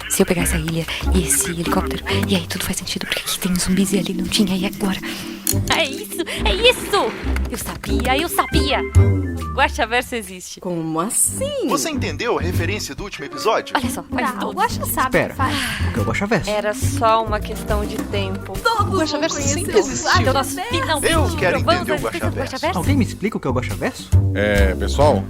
Se eu pegar essa ilha e esse helicóptero, e aí tudo faz sentido, porque aqui tem zumbis e ali não tinha, e agora? É isso! Eu sabia! Guaxaverso existe. Como assim? Você entendeu a referência do último episódio? Olha só, faz O tudo. Guaxa sabe o Espera, que faz. o que é o Guaxaverso? Era só uma questão de tempo. Todos O Guaxaverso vão sempre conhecer existiu. Então nós finalmente Eu quero provamos entender o a existência do Guaxaverso. Alguém me explica o que é o Guaxaverso? Pessoal,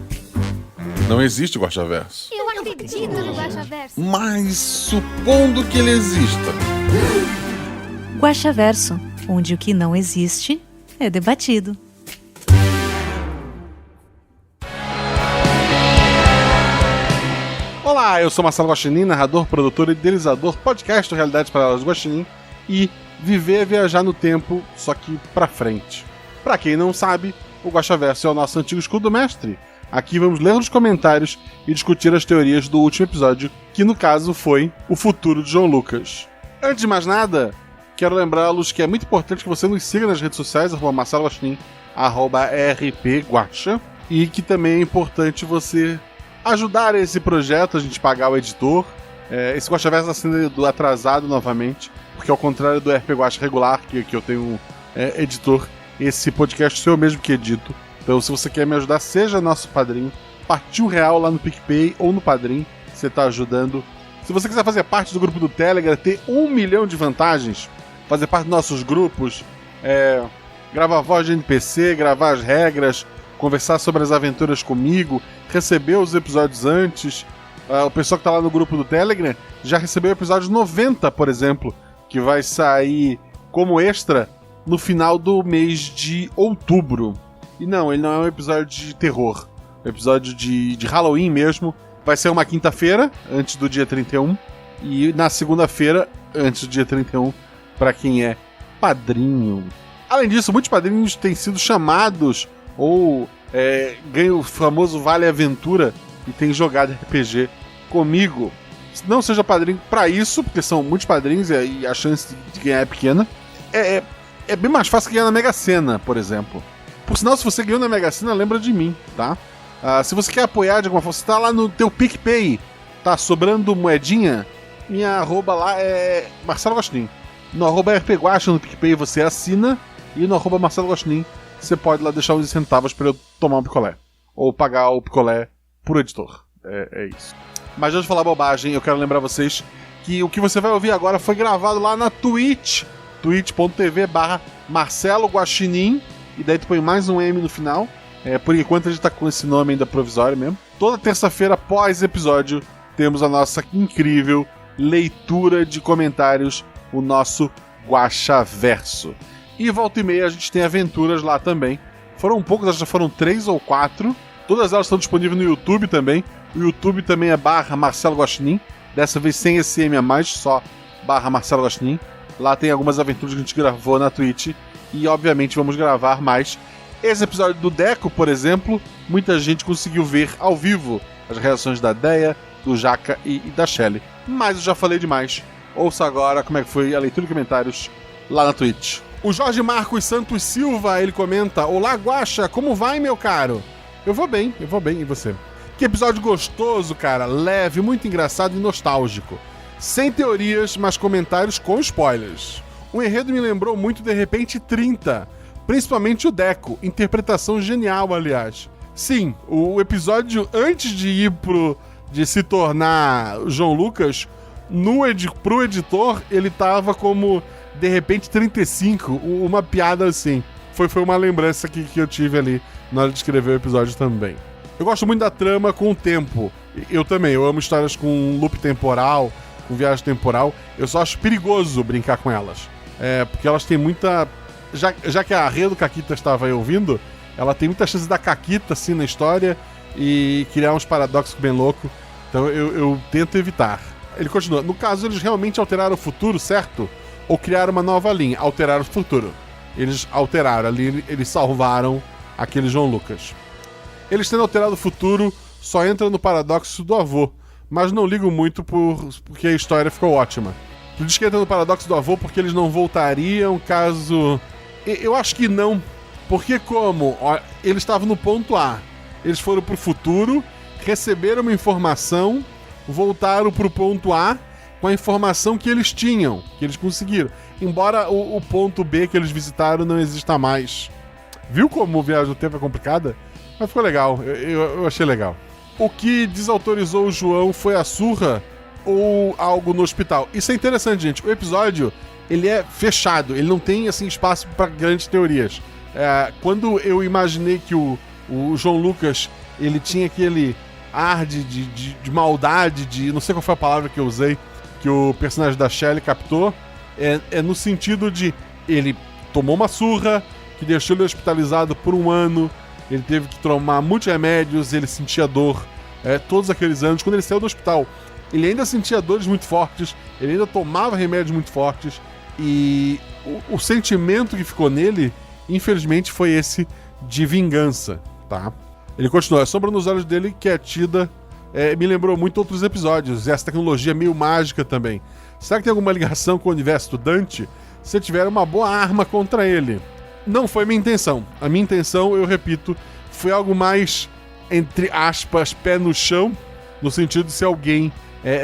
não existe Guaxaverso. Eu acredito no Guaxaverso. Mas supondo que ele exista. Guaxaverso, onde o que não existe é debatido. Olá, eu sou Marcelo Guaxinim, narrador, produtor e idealizador podcast do Realidades Paralelas do Guaxinim e viver é viajar no tempo, só que pra frente. Pra quem não sabe, o Guaxaverso é o nosso antigo escudo mestre. Aqui vamos ler os comentários e discutir as teorias do último episódio, que no caso foi o futuro de João Lucas. Antes de mais nada, quero lembrá-los que é muito importante que você nos siga nas redes sociais, Marcelo Guaxinim, @rpguaxa, e que também é importante você ajudar esse projeto, a gente pagar o editor. Esse Guaxaverso está sendo atrasado novamente, porque ao contrário do RP Guaxa regular, que eu tenho editor, esse podcast sou eu mesmo que edito. Então, se você quer me ajudar, seja nosso padrinho. Partiu real lá no PicPay ou no Padrim, você está ajudando. Se você quiser fazer parte do grupo do Telegram, ter 1 milhão de vantagens, fazer parte dos nossos grupos, gravar voz de NPC, gravar as regras, conversar sobre as aventuras comigo, receber os episódios antes. O pessoal que tá lá no grupo do Telegram já recebeu o episódio 90, por exemplo, que vai sair como extra no final do mês de outubro. E não, ele não é um episódio de terror. É um episódio de Halloween mesmo. Vai ser uma quinta-feira, antes do dia 31. E na segunda-feira, antes do dia 31, para quem é padrinho. Além disso, muitos padrinhos têm sido chamados ou ganham o famoso Vale Aventura e tem jogado RPG comigo. Não seja padrinho para isso, porque são muitos padrinhos e a chance de ganhar é pequena. É bem mais fácil que ganhar na Mega Sena, por exemplo. Por sinal, se você ganhou na Mega Sena, lembra de mim, tá? Se você quer apoiar de alguma forma, você tá lá no teu PicPay, tá sobrando moedinha, minha arroba lá é Marcelo Guaxinim. No arroba RPGuaxa no PicPay você assina, e no arroba Marcelo Guaxinim você pode lá deixar uns centavos pra eu tomar um picolé. Ou pagar o picolé pro editor. É isso. Mas antes de falar bobagem, eu quero lembrar vocês que o que você vai ouvir agora foi gravado lá na Twitch, twitch.tv/Marcelo Guaxinim, e daí tu põe mais um M no final. Por enquanto a gente tá com esse nome ainda provisório mesmo. Toda terça-feira, após episódio, temos a nossa incrível leitura de comentários, o nosso Guaxaverso. E volta e meia a gente tem aventuras lá também. Foram poucas, acho que já foram 3 ou 4. Todas elas estão disponíveis no YouTube também. O YouTube também é /Marcelo Guaxinim. Dessa vez sem esse M a mais, só /Marcelo Guaxinim. Lá tem algumas aventuras que a gente gravou na Twitch. E obviamente vamos gravar mais. Esse episódio do Deco, por exemplo, muita gente conseguiu ver ao vivo as reações da Deia, do Jaca e da Shelly. Mas eu já falei demais. Ouça agora como é que foi a leitura de comentários lá na Twitch. O Jorge Marcos Santos Silva, ele comenta: "Olá, Guaxa, como vai, meu caro?" Eu vou bem, e você? Que episódio gostoso, cara, leve, muito engraçado e nostálgico. Sem teorias, mas comentários com spoilers. O enredo me lembrou muito De Repente 30, principalmente o Deco, interpretação genial, aliás. Sim, o episódio antes de de se tornar João Lucas, pro editor, ele tava como De Repente 35, uma piada assim. Foi uma lembrança que eu tive ali na hora de escrever o episódio também. Eu gosto muito da trama com o tempo. Eu também, eu amo histórias com loop temporal, com viagem temporal. Eu só acho perigoso brincar com elas. Porque elas têm muita... Já que a Rê do Caquita estava aí ouvindo, ela tem muita chance da Caquita assim na história e criar uns paradoxos bem loucos. Então eu tento evitar. Ele continua: "No caso, eles realmente alteraram o futuro, certo? Ou criaram uma nova linha? Alteraram o futuro. Eles alteraram ali, eles salvaram aquele João Lucas. Eles tendo alterado o futuro, só entra no paradoxo do avô, mas não ligo muito porque a história ficou ótima. Tu diz que entra no paradoxo do avô porque eles não voltariam caso... Eu acho que não, porque eles estavam no ponto A, eles foram pro futuro, receberam uma informação voltaram pro ponto A com a informação que eles tinham, que eles conseguiram. Embora o ponto B que eles visitaram não exista mais. Viu como a viagem no tempo é complicada? Mas ficou legal, eu achei legal. O que desautorizou o João foi a surra ou algo no hospital? Isso é interessante, gente. O episódio, ele é fechado, ele não tem assim espaço para grandes teorias. Quando eu imaginei que o João Lucas, ele tinha aquele ar de maldade, não sei qual foi a palavra que eu usei, que o personagem da Shelley captou, é no sentido de ele tomou uma surra, que deixou ele hospitalizado por 1 ano, ele teve que tomar muitos remédios, ele sentia dor todos aqueles anos. Quando ele saiu do hospital, ele ainda sentia dores muito fortes, ele ainda tomava remédios muito fortes, e o sentimento que ficou nele, infelizmente, foi esse de vingança, tá? Ele continua, a sombra nos olhos dele que é tida, me lembrou muito outros episódios, e essa tecnologia meio mágica também. Será que tem alguma ligação com o universo do Dante? Se tiver uma boa arma contra ele. Não foi minha intenção. A minha intenção, eu repito, foi algo mais, entre aspas, pé no chão, no sentido de ser alguém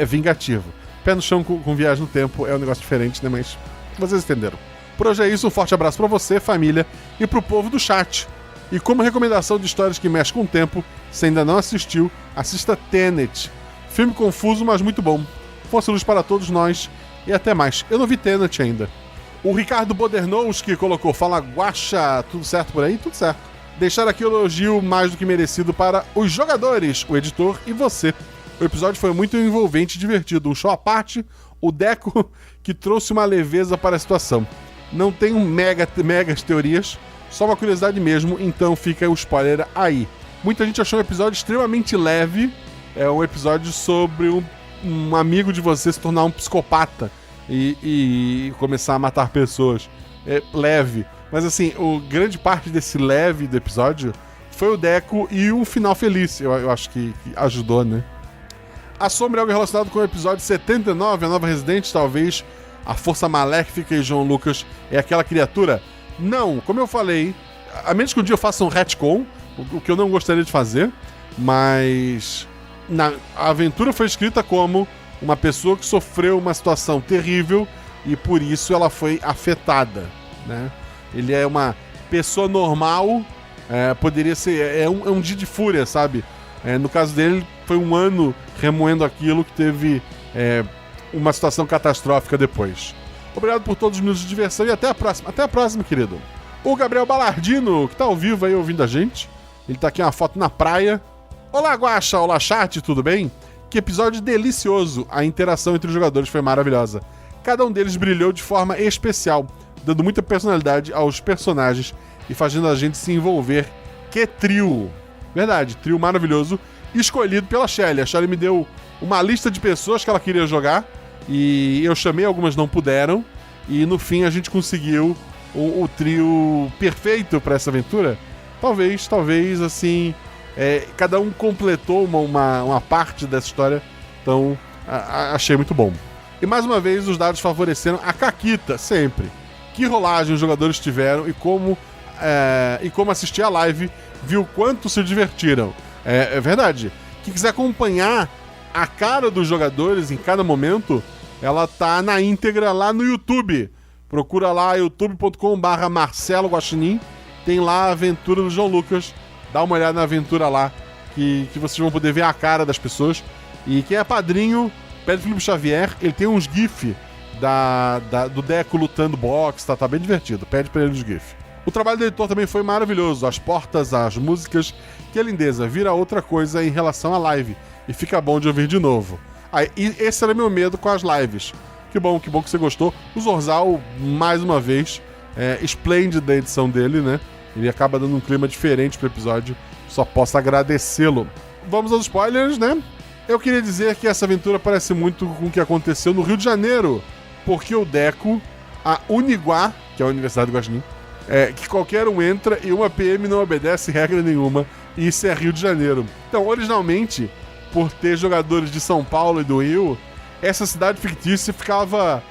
vingativo. Pé no chão com viagem no tempo é um negócio diferente, né? Mas vocês entenderam. Por hoje é isso, um forte abraço pra você, família, e pro povo do chat. E como recomendação de histórias que mexem com o tempo, se ainda não assistiu, assista Tenet. Filme confuso, mas muito bom. Força e luz para todos nós, e até mais. Eu não vi Tenet ainda. O Ricardo Bodernowski colocou, fala Guaxa, tudo certo por aí? Tudo certo. Deixar aqui o elogio mais do que merecido para os jogadores, o editor e você. O episódio foi muito envolvente e divertido. Um show à parte, o Deco que trouxe uma leveza para a situação. Não tenho megas teorias, só uma curiosidade mesmo, então fica o spoiler aí. Muita gente achou um episódio extremamente leve. É um episódio sobre um amigo de você se tornar um psicopata e começar a matar pessoas. É leve. Mas assim, grande parte desse leve do episódio foi o Deco e um final feliz. Eu acho que ajudou, né? A sombra é algo relacionado com o episódio 79, a nova Resident, talvez a força maléfica e João Lucas é aquela criatura? Não, como eu falei, a menos que um dia eu faça um retcon, o que eu não gostaria de fazer, mas a aventura foi escrita como uma pessoa que sofreu uma situação terrível e por isso ela foi afetada, né? Ele é uma pessoa normal, poderia ser... É um dia de fúria, sabe? No caso dele, foi 1 ano remoendo aquilo que teve uma situação catastrófica depois. Obrigado por todos os minutos de diversão e até a próxima. Até a próxima, querido. O Gabriel Balardino, que tá ao vivo aí ouvindo a gente. Ele tá aqui uma foto na praia. Olá, Guaxa. Olá, chat. Tudo bem? Que episódio delicioso. A interação entre os jogadores foi maravilhosa. Cada um deles brilhou de forma especial, dando muita personalidade aos personagens e fazendo a gente se envolver. Que trio! Verdade, trio maravilhoso. Escolhido pela Shelley. A Shelley me deu uma lista de pessoas que ela queria jogar e eu chamei, algumas não puderam, e no fim a gente conseguiu o trio perfeito para essa aventura. Talvez assim, cada um completou uma parte dessa história, então achei muito bom. E mais uma vez os dados favoreceram a Caquita, sempre. Que rolagem os jogadores tiveram e como assistir a live, viu quanto se divertiram. É verdade. Quem quiser acompanhar a cara dos jogadores em cada momento, ela tá na íntegra lá no YouTube. Procura lá youtube.com/Marcelo Guaxinim. Tem lá a aventura do João Lucas. Dá uma olhada na aventura lá, que vocês vão poder ver a cara das pessoas. E quem é padrinho, pede Felipe Xavier, ele tem uns GIF do Deco lutando boxe, tá bem divertido. Pede pra ele os GIF. O trabalho do editor também foi maravilhoso. As portas, as músicas, que lindeza. Vira outra coisa em relação à live. E fica bom de ouvir de novo. E esse era meu medo com as lives. Que bom que você gostou. O Zorzal, mais uma vez, esplêndido a edição dele, né? Ele acaba dando um clima diferente pro episódio. Só posso agradecê-lo. Vamos aos spoilers, né? Eu queria dizer que essa aventura parece muito com o que aconteceu no Rio de Janeiro. Porque o Deco, a Uniguá, que é a Universidade do Guaxinim, que qualquer um entra e uma PM não obedece regra nenhuma. E isso é Rio de Janeiro. Então, originalmente, por ter jogadores de São Paulo e do Rio, essa cidade fictícia ficava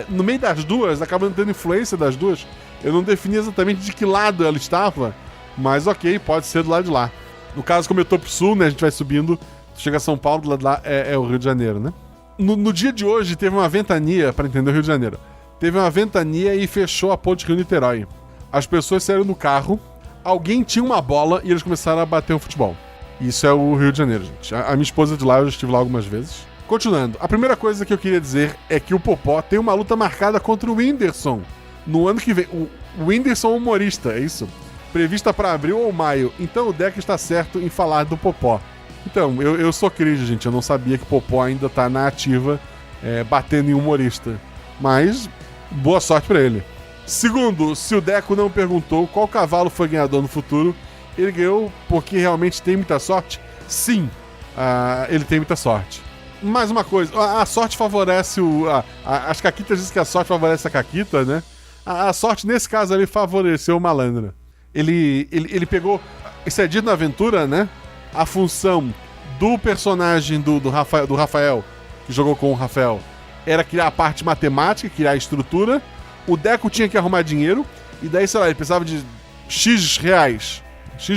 no meio das duas, acaba tendo influência das duas. Eu não defini exatamente de que lado ela estava, mas ok, pode ser do lado de lá. No caso, como eu tô pro sul, né, a gente vai subindo, Chega a São Paulo, do lado de lá é o Rio de Janeiro, né? No dia de hoje teve uma ventania, para entender o Rio de Janeiro. Teve uma ventania e fechou a ponte Rio-Niterói. As pessoas saíram no carro, alguém tinha uma bola e eles começaram a bater um futebol. Isso é o Rio de Janeiro, gente. A minha esposa é de lá, eu já estive lá algumas vezes. Continuando, a primeira coisa que eu queria dizer é que o Popó tem uma luta marcada contra o Whindersson no ano que vem. O Whindersson humorista, é isso? Prevista para abril ou maio. Então o Deco está certo em falar do Popó. Então, eu sou cringe, gente. Eu não sabia que o Popó ainda tá na ativa, batendo em humorista. Mas, boa sorte pra ele. Segundo, se o Deco não perguntou qual cavalo foi ganhador no futuro, ele ganhou porque realmente tem muita sorte? Sim, ele tem muita sorte. Mais uma coisa, a sorte favorece as caquitas dizem que a sorte favorece a caquita, né? A sorte, nesse caso ali, favoreceu o malandro. Ele pegou, isso é dito na aventura, né? A função do personagem do Rafael, que jogou com o Rafael, era criar a parte matemática, criar a estrutura. O Deco tinha que arrumar dinheiro, e daí, sei lá, ele precisava de X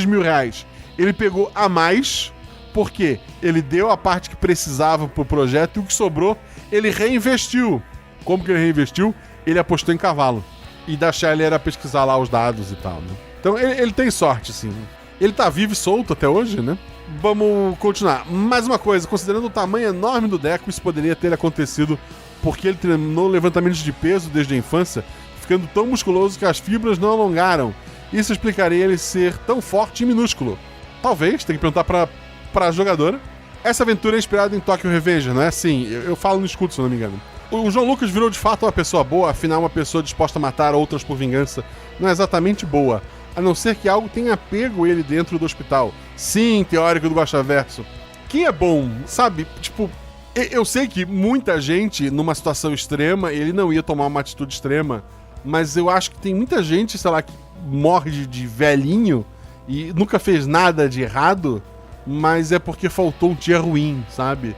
mil reais. Ele pegou a mais, porque ele deu a parte que precisava pro projeto, e o que sobrou, ele reinvestiu. Como que ele reinvestiu? Ele apostou em cavalo. E da Shelley era pesquisar lá os dados e tal, né? Então ele tem sorte, sim. Ele tá vivo e solto até hoje, né? Vamos continuar. Mais uma coisa, considerando o tamanho enorme do Deco, isso poderia ter acontecido porque ele treinou levantamentos de peso desde a infância, ficando tão musculoso que as fibras não alongaram. Isso explicaria ele ser tão forte e minúsculo. Talvez, tem que perguntar pra jogadora. Essa aventura é inspirada em Tokyo Revenger, não é? Sim, eu falo no escudo, se não me engano. O João Lucas virou de fato uma pessoa boa, afinal uma pessoa disposta a matar outras por vingança não é exatamente boa, a não ser que algo tenha pego ele dentro do hospital. Sim, teórico do Guaxaverso. Quem é bom, sabe? Tipo, eu sei que muita gente, numa situação extrema, ele não ia tomar uma atitude extrema, mas eu acho que tem muita gente, sei lá, que morre de velhinho e nunca fez nada de errado, mas é porque faltou um dia ruim, sabe?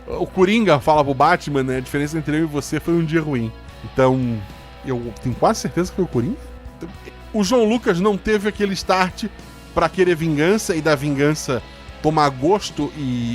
O Coringa fala pro Batman, né? A diferença entre eu e você foi um dia ruim. Então, eu tenho quase certeza que foi o Coringa. O João Lucas não teve aquele start pra querer vingança e da vingança tomar gosto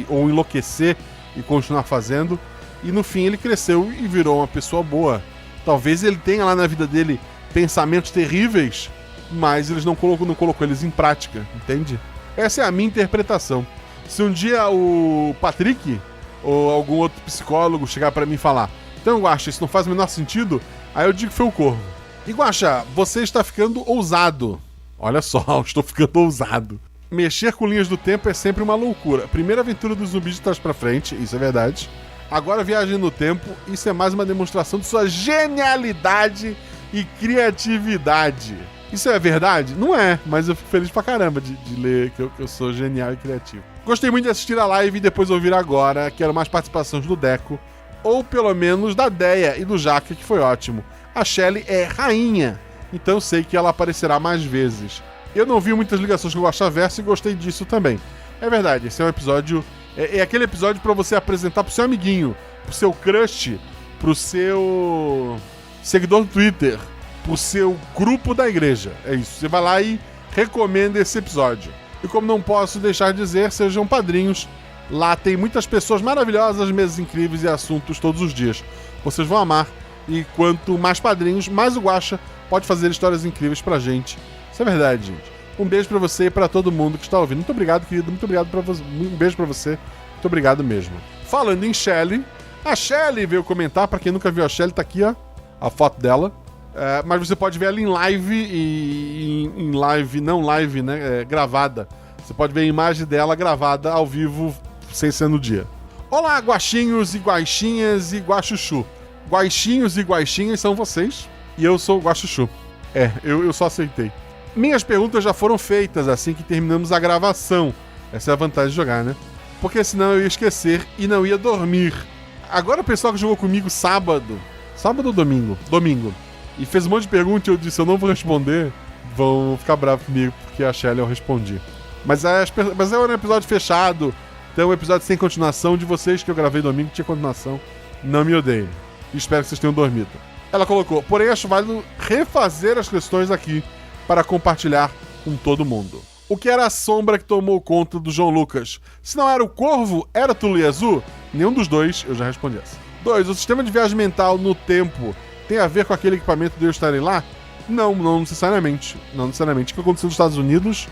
ou enlouquecer e continuar fazendo. E no fim ele cresceu e virou uma pessoa boa. Talvez ele tenha lá na vida dele pensamentos terríveis, mas eles não colocou eles em prática, entende? Essa é a minha interpretação. Se um dia o Patrick ou algum outro psicólogo chegar pra mim e falar: então, Guaxa, isso não faz o menor sentido, aí eu digo que foi o Corvo. E Guaxa, você está ficando ousado. Olha só, estou ficando ousado. Mexer com linhas do tempo é sempre uma loucura. Primeira aventura dos zumbis de trás pra frente, isso é verdade. Agora viagem no tempo, isso é mais uma demonstração de sua genialidade e criatividade. Isso é verdade? Não é, mas eu fico feliz pra caramba de ler que eu sou genial e criativo. Gostei muito de assistir a live e depois ouvir agora. Quero mais participações do Deco, ou pelo menos da Deia e do Jaque, que foi ótimo. A Shelley é rainha, então sei que ela aparecerá mais vezes. Eu não vi muitas ligações com o Guaxaverso e gostei disso também. É verdade, esse é um episódio... É aquele episódio pra você apresentar pro seu amiguinho, pro seu crush, pro seu seguidor do Twitter, pro seu grupo da igreja. É isso, você vai lá e recomenda esse episódio. E como não posso deixar de dizer, sejam padrinhos. Lá tem muitas pessoas maravilhosas, mesas incríveis e assuntos todos os dias. Vocês vão amar. E quanto mais padrinhos, mais o Guaxa pode fazer histórias incríveis pra gente. Isso é verdade, gente. Um beijo pra você e pra todo mundo que está ouvindo. Muito obrigado, querido. Muito obrigado pra você. Um beijo pra você. Muito obrigado mesmo. Falando em Shelley, a Shelley veio comentar. Pra quem nunca viu a Shelley, tá aqui, ó, a foto dela. Mas você pode ver ela em live e em live, não live, né? Gravada. Você pode ver a imagem dela gravada ao vivo, sem ser no dia. Olá, guaxinhos e guaxinhas e guaxuxu. Guaxinhos e guaxinhas são vocês. E eu sou o Guaxuxu. Eu só aceitei. Minhas perguntas já foram feitas assim que terminamos a gravação. Essa é a vantagem de jogar, né? Porque senão eu ia esquecer e não ia dormir. Agora o pessoal que jogou comigo sábado ou domingo? Domingo. E fez um monte de perguntas e eu disse, eu não vou responder. Vão ficar bravos comigo porque a Shelley eu respondi. Mas é um episódio fechado. Então é um episódio sem continuação. De vocês que eu gravei domingo tinha continuação. Não me odeiem. Espero que vocês tenham dormido. Ela colocou, porém acho válido refazer as questões aqui para compartilhar com todo mundo. O que era a sombra que tomou conta do João Lucas? Se não era o Corvo, era Tuluyazu? Nenhum dos dois, eu já respondi essa. 2. O sistema de viagem mental no tempo tem a ver com aquele equipamento de eu estarem lá? Não necessariamente. Não necessariamente. O que aconteceu nos Estados Unidos?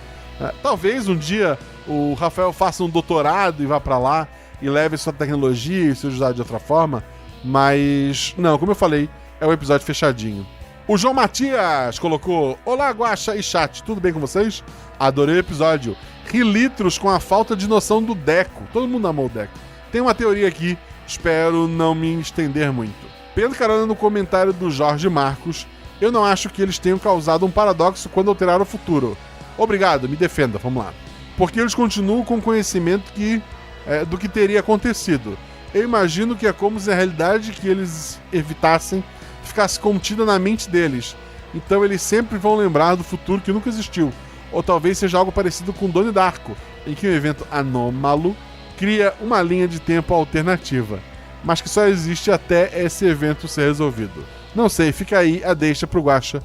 Talvez um dia o Rafael faça um doutorado e vá pra lá e leve sua tecnologia e seja usado de outra forma. Mas, não, como eu falei, é um episódio fechadinho. O João Matias colocou: Olá, Guaxa e chat, tudo bem com vocês? Adorei o episódio. Ri litros com a falta de noção do Deco. Todo mundo amou o Deco. Tem uma teoria aqui, espero não me estender muito. Pegando carona no comentário do Jorge Marcos, eu não acho que eles tenham causado um paradoxo quando alteraram o futuro. Obrigado, me defenda, vamos lá. Porque eles continuam com conhecimento do que teria acontecido. Eu imagino que é como se a realidade que eles evitassem ficasse contida na mente deles. Então eles sempre vão lembrar do futuro que nunca existiu. Ou talvez seja algo parecido com Donnie Darko, em que um evento anômalo cria uma linha de tempo alternativa, mas que só existe até esse evento ser resolvido. Não sei, fica aí a deixa pro Guaxa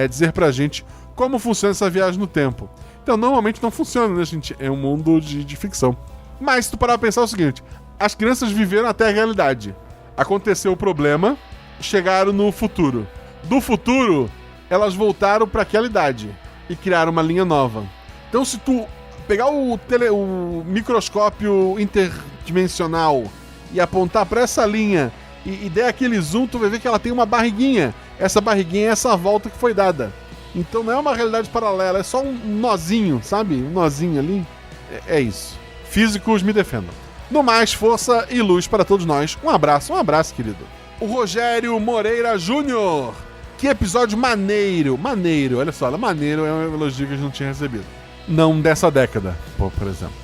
dizer pra gente como funciona essa viagem no tempo. Então, normalmente não funciona, né, gente? É um mundo de ficção. Mas se tu parar pra pensar é o seguinte: as crianças viveram até a realidade. Aconteceu o problema, chegaram no futuro. Do futuro, elas voltaram pra aquela idade e criaram uma linha nova. Então, se tu pegar o microscópio interdimensional e apontar pra essa linha e der aquele zoom, tu vai ver que ela tem uma barriguinha. Essa barriguinha é essa volta que foi dada. Então não é uma realidade paralela, é só um nozinho, sabe? Um nozinho ali. É isso. Físicos, me defendam. No mais, força e luz para todos nós. Um abraço, querido. O Rogério Moreira Júnior. Que episódio maneiro. Maneiro, olha só, maneiro é um elogio que a gente não tinha recebido. Não dessa década, por exemplo.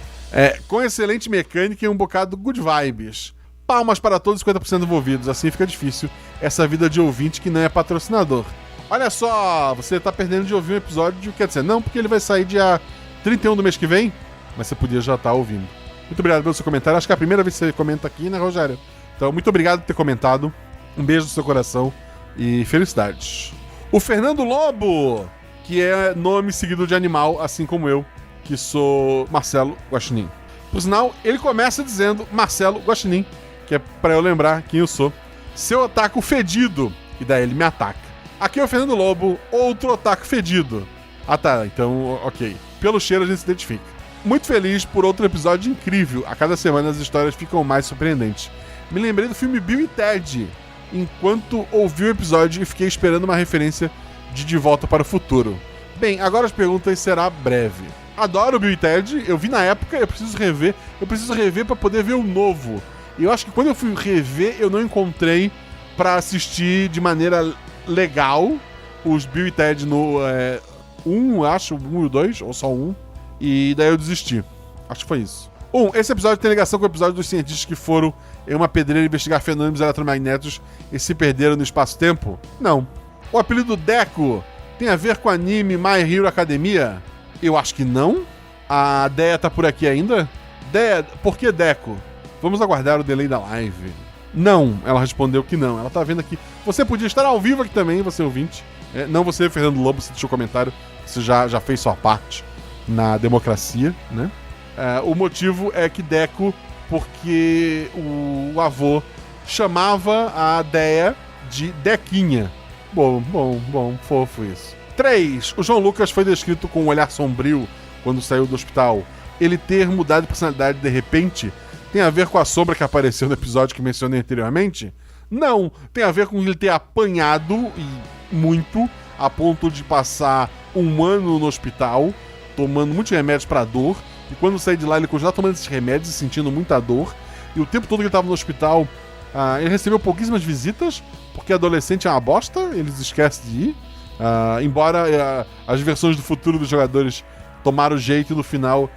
Com excelente mecânica e um bocado good vibes. Palmas para todos os 50% envolvidos, assim fica difícil essa vida de ouvinte que não é patrocinador. Olha só, você tá perdendo de ouvir um episódio, quer dizer, não, porque ele vai sair dia 31 do mês que vem, mas você podia já estar ouvindo. Muito obrigado pelo seu comentário, acho que é a primeira vez que você comenta aqui, né, Rogério? Então, muito obrigado por ter comentado, um beijo no seu coração e felicidades. O Fernando Lobo, que é nome seguido de animal, assim como eu, que sou Marcelo Guaxinim. Por sinal, ele começa dizendo Marcelo Guaxinim, que é pra eu lembrar quem eu sou. Seu otaku fedido, e daí ele me ataca. Aqui é o Fernando Lobo, outro otaku fedido. Ah tá, então ok. Pelo cheiro a gente se identifica. Muito feliz por outro episódio incrível. A cada semana as histórias ficam mais surpreendentes. Me lembrei do filme Bill e Ted, enquanto ouvi o episódio e fiquei esperando uma referência de Volta para o Futuro. Bem, agora as perguntas será breve. Adoro o Bill e Ted, eu vi na época, eu preciso rever pra poder ver o novo. E eu acho que quando eu fui rever, eu não encontrei pra assistir de maneira legal os Bill e Ted no 1 e o 2, ou só 1, e daí eu desisti. Acho que foi isso. Esse episódio tem ligação com o episódio dos cientistas que foram em uma pedreira investigar fenômenos eletromagnéticos e se perderam no espaço-tempo? Não. O apelido Deco tem a ver com o anime My Hero Academia? Eu acho que não. A Deia tá por aqui ainda? Deia, por que Deco? Vamos aguardar o delay da live. Não, ela respondeu que não. Ela tá vendo aqui. Você podia estar ao vivo aqui também, você ouvinte. Não você, Fernando Lobo, você deixou comentário. Você já fez sua parte na democracia, né? O motivo é que Deco, porque o avô chamava a Deia de Dequinha. Bom, fofo isso. 3. O João Lucas foi descrito com um olhar sombrio quando saiu do hospital. Ele ter mudado de personalidade de repente tem a ver com a sombra que apareceu no episódio que mencionei anteriormente? Não, tem a ver com ele ter apanhado e muito, a ponto de passar um ano no hospital, tomando muitos remédios pra dor, e quando sair de lá ele continuava tomando esses remédios e sentindo muita dor, e o tempo todo que ele estava no hospital, ele recebeu pouquíssimas visitas, porque adolescente é uma bosta, eles esquecem de ir, embora as versões do futuro dos jogadores tomaram jeito e no final,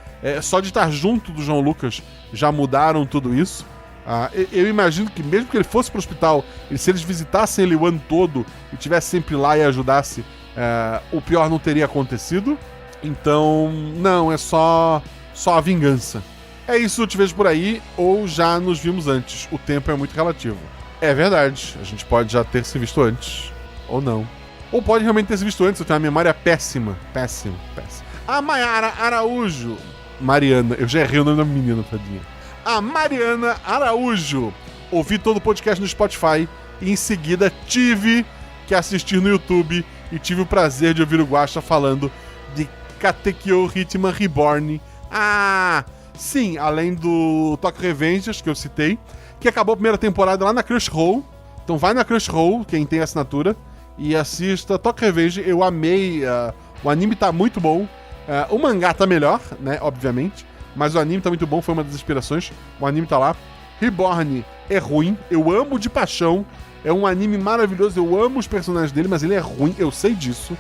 só de estar junto do João Lucas, já mudaram tudo isso. Eu imagino que mesmo que ele fosse pro hospital, e se eles visitassem ele o ano todo e estivesse sempre lá e ajudasse, o pior não teria acontecido. Então, não, é só a vingança. É isso, te vejo por aí, ou já nos vimos antes. O tempo é muito relativo. É verdade, a gente pode já ter se visto antes, ou não. Ou pode realmente ter se visto antes, eu tenho uma memória péssima. A Mayara Araújo. Mariana, eu já errei o nome da menina, tadinha. A Mariana Araújo. Ouvi todo o podcast no Spotify e em seguida tive que assistir no YouTube e tive o prazer de ouvir o Guaxa falando de Katekyo Hitman Reborn. Ah, sim, além do Tokyo Revengers, que eu citei, que acabou a primeira temporada lá na Crunchyroll. Então vai na Crunchyroll, quem tem assinatura, e assista Tokyo Revenge. Eu amei, o anime tá muito bom. O mangá tá melhor, né, obviamente, mas o anime tá muito bom, foi uma das inspirações. O anime tá lá. Reborn é ruim, eu amo de paixão. É um anime maravilhoso, eu amo os personagens dele, mas ele é ruim, eu sei disso,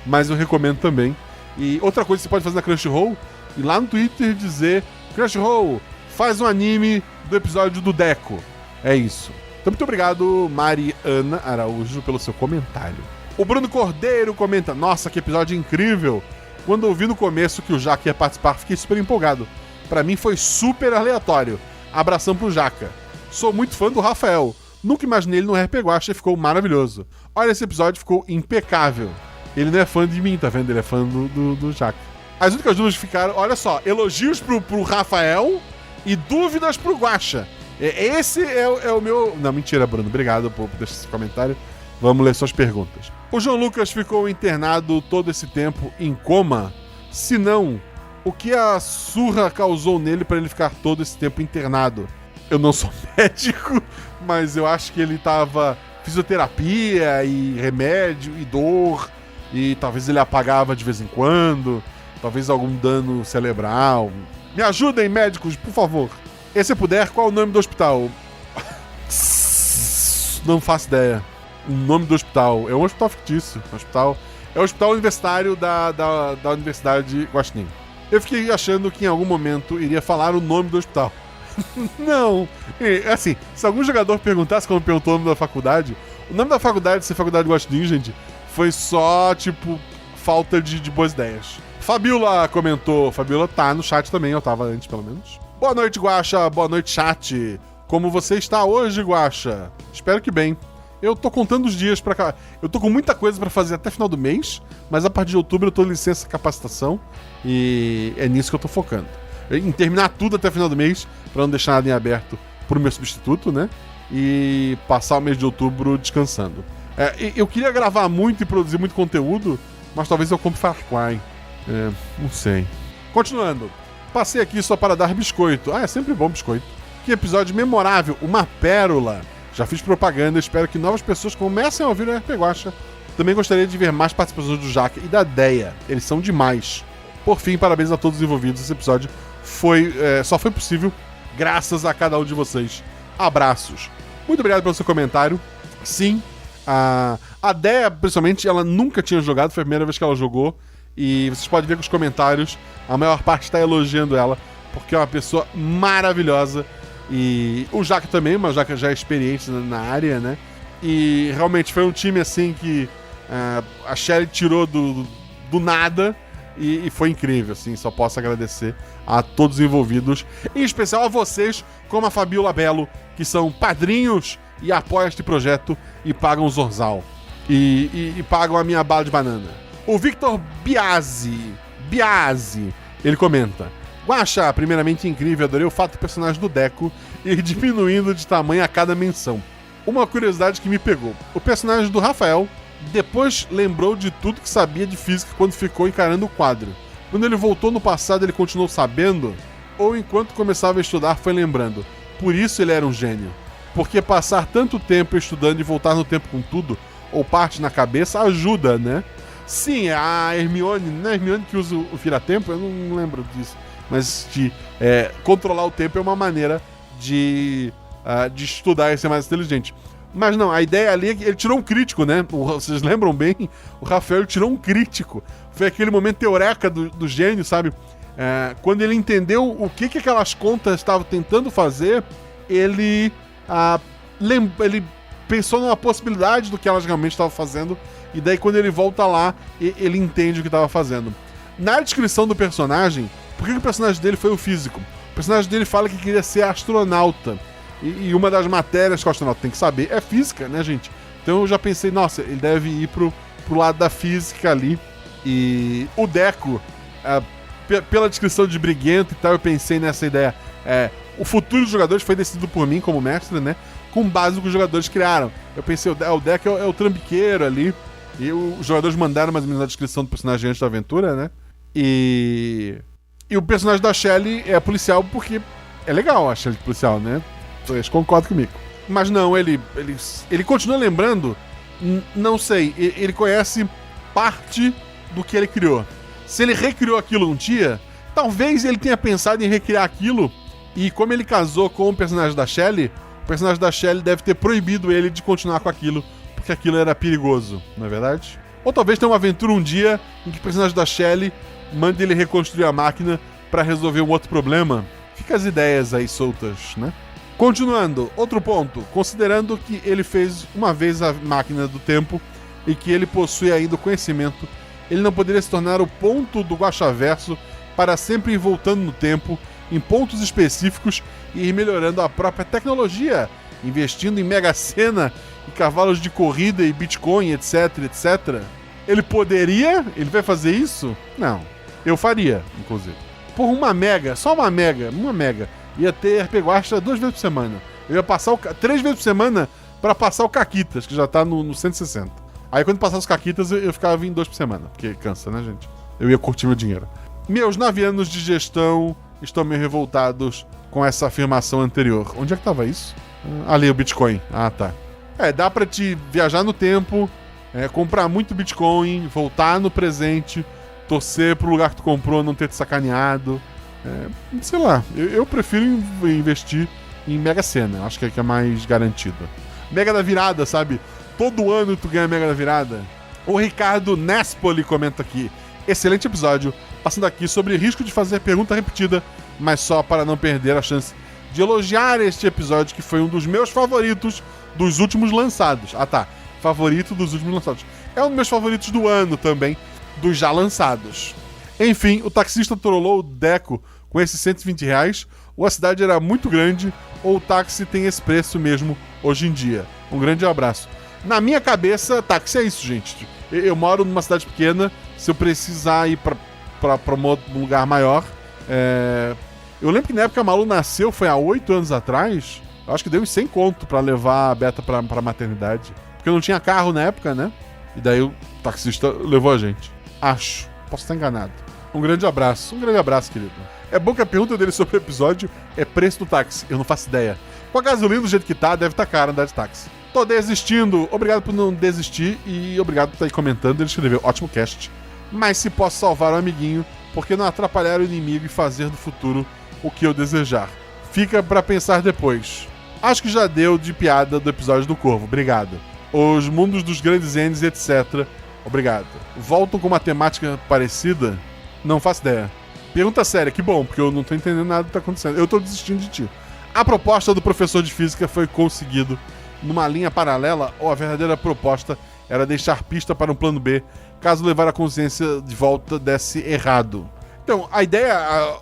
mas eu recomendo também. E outra coisa que você pode fazer na Crunchyroll, ir lá no Twitter dizer: Crunchyroll, faz um anime do episódio do Deco. É isso. Então muito obrigado, Mariana Araújo, pelo seu comentário. O Bruno Cordeiro comenta: nossa, que episódio incrível! Quando eu vi no começo que o Jaca ia participar, fiquei super empolgado. Pra mim foi super aleatório. Abração pro Jaca. Sou muito fã do Rafael. Nunca imaginei ele no RP Guacha e ficou maravilhoso. Olha, esse episódio ficou impecável. Ele não é fã de mim, tá vendo? Ele é fã do Jaca. As únicas dúvidas ficaram, olha só, elogios pro Rafael e dúvidas pro Guacha. Esse é o meu... Não, mentira, Bruno. Obrigado por deixar esse comentário. Vamos ler suas perguntas. O João Lucas ficou internado todo esse tempo em coma? Se não, o que a surra causou nele para ele ficar todo esse tempo internado? Eu não sou médico, mas eu acho que ele tava fisioterapia e remédio e dor, e talvez ele apagava de vez em quando, talvez algum dano cerebral. Me ajudem, médicos, por favor. E se puder, qual é o nome do hospital? Não faço ideia. O nome do hospital é um hospital fictício. É o hospital universitário da Universidade de Guaxinim. Eu fiquei achando que em algum momento iria falar o nome do hospital. Não. Assim, se algum jogador perguntasse como perguntou o nome da faculdade, o nome da faculdade, ser Faculdade de Guaxinim, gente, foi só, tipo, falta de boas ideias. Fabiola comentou. Fabiola tá no chat também, eu tava antes, pelo menos. Boa noite, Guaxa. Boa noite, chat. Como você está hoje, Guaxa? Espero que bem. Eu tô contando os dias pra cá. Eu tô com muita coisa pra fazer até final do mês, mas a partir de outubro eu tô em licença capacitação e é nisso que eu tô focando. Em terminar tudo até final do mês, pra não deixar nada em aberto pro meu substituto, né? E passar o mês de outubro descansando. Eu queria gravar muito e produzir muito conteúdo, mas talvez eu compre Far Cry. Não sei. Continuando. Passei aqui só para dar biscoito. É sempre bom biscoito. Que episódio memorável, uma pérola. Já fiz propaganda, espero que novas pessoas comecem a ouvir o RP Guacha. Também gostaria de ver mais participações do Jaca e da Deia. Eles são demais. Por fim, parabéns a todos os envolvidos. Esse episódio só foi possível graças a cada um de vocês. Abraços. Muito obrigado pelo seu comentário. Sim, a Deia, principalmente, ela nunca tinha jogado. Foi a primeira vez que ela jogou. E vocês podem ver que os comentários, a maior parte está elogiando ela, porque é uma pessoa maravilhosa. E o Jaca também, mas o Jaca já é experiente na área, né? E realmente foi um time assim que a Shelly tirou do nada e foi incrível, assim. Só posso agradecer a todos os envolvidos, em especial a vocês, como a Fabiola Belo, que são padrinhos e apoiam este projeto e pagam o Zorzal. E pagam a minha bala de banana. O Victor Biasi, ele comenta: Guaxa, primeiramente incrível, adorei o fato do personagem do Deco ir diminuindo de tamanho a cada menção. Uma curiosidade que me pegou: o personagem do Rafael depois lembrou de tudo que sabia de física quando ficou encarando o quadro. Quando ele voltou no passado, ele continuou sabendo? Ou enquanto começava a estudar, foi lembrando? Por isso ele era um gênio. Porque passar tanto tempo estudando e voltar no tempo com tudo, ou parte na cabeça, ajuda, né? Sim, a Hermione, não é a Hermione que usa o vira-tempo? Eu não lembro disso. Mas controlar o tempo é uma maneira de estudar e ser mais inteligente. Mas não, a ideia ali é que ele tirou um crítico, né? Vocês lembram bem? O Rafael tirou um crítico. Foi aquele momento eureka do gênio, sabe? Quando ele entendeu o que aquelas contas estavam tentando fazer, ele pensou numa possibilidade do que elas realmente estavam fazendo. E daí quando ele volta lá, ele entende o que estava fazendo. Na descrição do personagem, por que o personagem dele foi o físico? O personagem dele fala que queria ser astronauta. E uma das matérias que o astronauta tem que saber é física, né, gente? Então eu já pensei, nossa, ele deve ir pro lado da física ali. E o Deco, pela descrição de briguento e tal, eu pensei nessa ideia. O futuro dos jogadores foi decidido por mim como mestre, né? Com base no que os jogadores criaram. Eu pensei, o Deco é o trambiqueiro ali. E os jogadores mandaram mais ou menos a descrição do personagem antes da aventura, né? E o personagem da Shelly é policial porque é legal a Shelly policial, né? Vocês concordam comigo. Mas não, ele continua lembrando, não sei, ele conhece parte do que ele criou. Se ele recriou aquilo um dia, talvez ele tenha pensado em recriar aquilo, e como ele casou com o personagem da Shelly, o personagem da Shelly deve ter proibido ele de continuar com aquilo, porque aquilo era perigoso, não é verdade? Ou talvez tenha uma aventura um dia em que o personagem da Shelly manda ele reconstruir a máquina para resolver um outro problema. Fica as ideias aí soltas, né? Continuando, outro ponto. Considerando que ele fez uma vez a máquina do tempo e que ele possui ainda o conhecimento, ele não poderia se tornar o ponto do Guaxaverso para sempre ir voltando no tempo, em pontos específicos e ir melhorando a própria tecnologia, investindo em Mega Sena, em cavalos de corrida e Bitcoin, etc, etc. Ele poderia? Ele vai fazer isso? Não. Eu faria, inclusive. Por só uma mega, ia ter RP Guaxa 2 vezes por semana. Eu ia passar 3 vezes por semana pra passar o Caquitas, que já tá no 160. Aí quando passar os Caquitas, eu ficava em 2 por semana, porque cansa, né, gente? Eu ia curtir meu dinheiro. Meus 9 anos de gestão estão meio revoltados com essa afirmação anterior. Onde é que tava isso? Ali, o Bitcoin. Ah, tá. Dá pra te viajar no tempo, comprar muito Bitcoin, voltar no presente, torcer pro lugar que tu comprou não ter te sacaneado. Sei lá, eu prefiro investir em Mega Sena. Acho que é mais garantido. Mega da virada, sabe? Todo ano tu ganha Mega da virada. O Ricardo Nespoli comenta aqui. Excelente episódio, passando aqui sobre risco de fazer pergunta repetida, mas só para não perder a chance de elogiar este episódio, que foi um dos meus favoritos dos últimos lançados. Ah tá, favorito dos últimos lançados. É um dos meus favoritos do ano também, dos já lançados. Enfim, o taxista trollou o Deco com esses R$120, ou a cidade era muito grande, ou o táxi tem esse preço mesmo hoje em dia. Um grande abraço. Na minha cabeça, táxi é isso, gente. Eu moro numa cidade pequena, se eu precisar ir pra um lugar maior... Eu lembro que na época que a Malu nasceu, foi há 8 anos atrás, eu acho que deu uns 100 conto pra levar a Beta pra maternidade. Porque eu não tinha carro na época, né? E daí o taxista levou a gente. Acho. Posso estar enganado. Um grande abraço, querido. É bom que a pergunta dele sobre o episódio é preço do táxi. Eu não faço ideia. Com a gasolina do jeito que tá, deve estar caro andar de táxi. Tô desistindo. Obrigado por não desistir e obrigado por estar aí comentando. Ele escreveu, ótimo cast. Mas se posso salvar o amiguinho, por que não atrapalhar o inimigo e fazer do futuro o que eu desejar? Fica pra pensar depois. Acho que já deu de piada do episódio do Corvo. Obrigado. Os mundos dos grandes N's, etc. Obrigado. Voltam com uma temática parecida? Não faço ideia. Pergunta séria, que bom, porque eu não tô entendendo nada do que tá acontecendo. Eu tô desistindo de ti. A proposta do professor de física foi conseguido numa linha paralela, ou a verdadeira proposta era deixar pista para um plano B, caso levar a consciência de volta desse errado. Então, a ideia,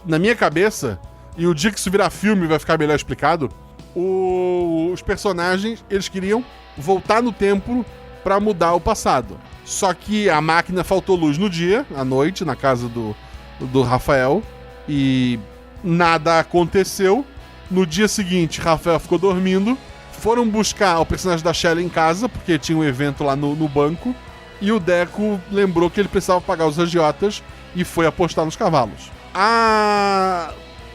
na minha cabeça, e o dia que isso virar filme vai ficar melhor explicado, os personagens, eles queriam voltar no tempo pra mudar o passado. Só que a máquina faltou luz no dia, à noite, na casa do Rafael, e nada aconteceu. No dia seguinte, Rafael ficou dormindo, foram buscar o personagem da Shelly em casa, porque tinha um evento lá no banco, e o Deco lembrou que ele precisava pagar os agiotas e foi apostar nos cavalos.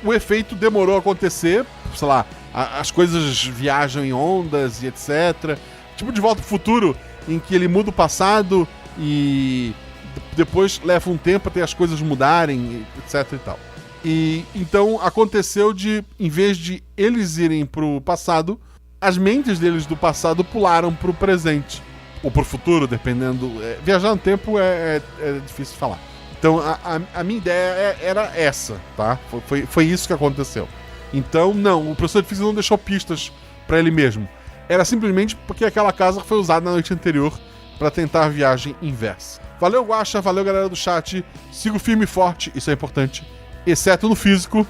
O efeito demorou a acontecer, sei lá, as coisas viajam em ondas e etc. Tipo De Volta pro Futuro, em que ele muda o passado e depois leva um tempo até as coisas mudarem, etc e tal. E então aconteceu de, em vez de eles irem pro passado, as mentes deles do passado pularam pro presente. Ou pro futuro, dependendo. Viajar no tempo é difícil de falar. Então a minha ideia era essa, tá? Foi isso que aconteceu. Então, não, o professor de física não deixou pistas pra ele mesmo. Era simplesmente porque aquela casa foi usada na noite anterior pra tentar a viagem inversa. Valeu, Guaxa, valeu, galera do chat. Sigo firme e forte, isso é importante. Exceto no físico.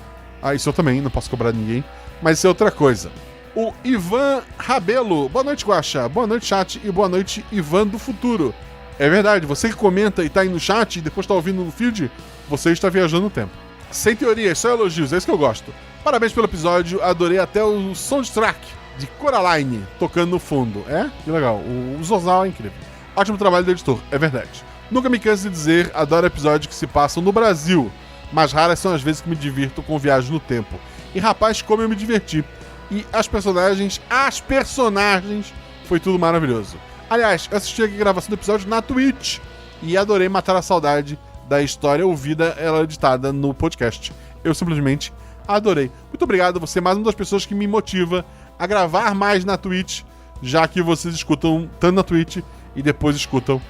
Isso eu também, não posso cobrar ninguém. Mas isso é outra coisa. O Ivan Rabelo. Boa noite, Guaxa. Boa noite, chat. E boa noite, Ivan do futuro. É verdade, você que comenta e tá aí no chat e depois tá ouvindo no feed, você está viajando no tempo. Sem teorias, só elogios, é isso que eu gosto. Parabéns pelo episódio, adorei até o soundtrack de Coraline tocando no fundo. É? Que legal, o Zorzal é incrível. Ótimo trabalho do editor, é verdade. Nunca me canso de dizer, adoro episódios que se passam no Brasil, mas raras são as vezes que me divirto com viagem no tempo. E rapaz, como eu me diverti. E as personagens, foi tudo maravilhoso. Aliás, eu assisti a gravação do episódio na Twitch e adorei matar a saudade da história ouvida, ela editada no podcast. Eu simplesmente adorei. Muito obrigado, você é mais uma das pessoas que me motiva a gravar mais na Twitch, já que vocês escutam tanto na Twitch e depois escutam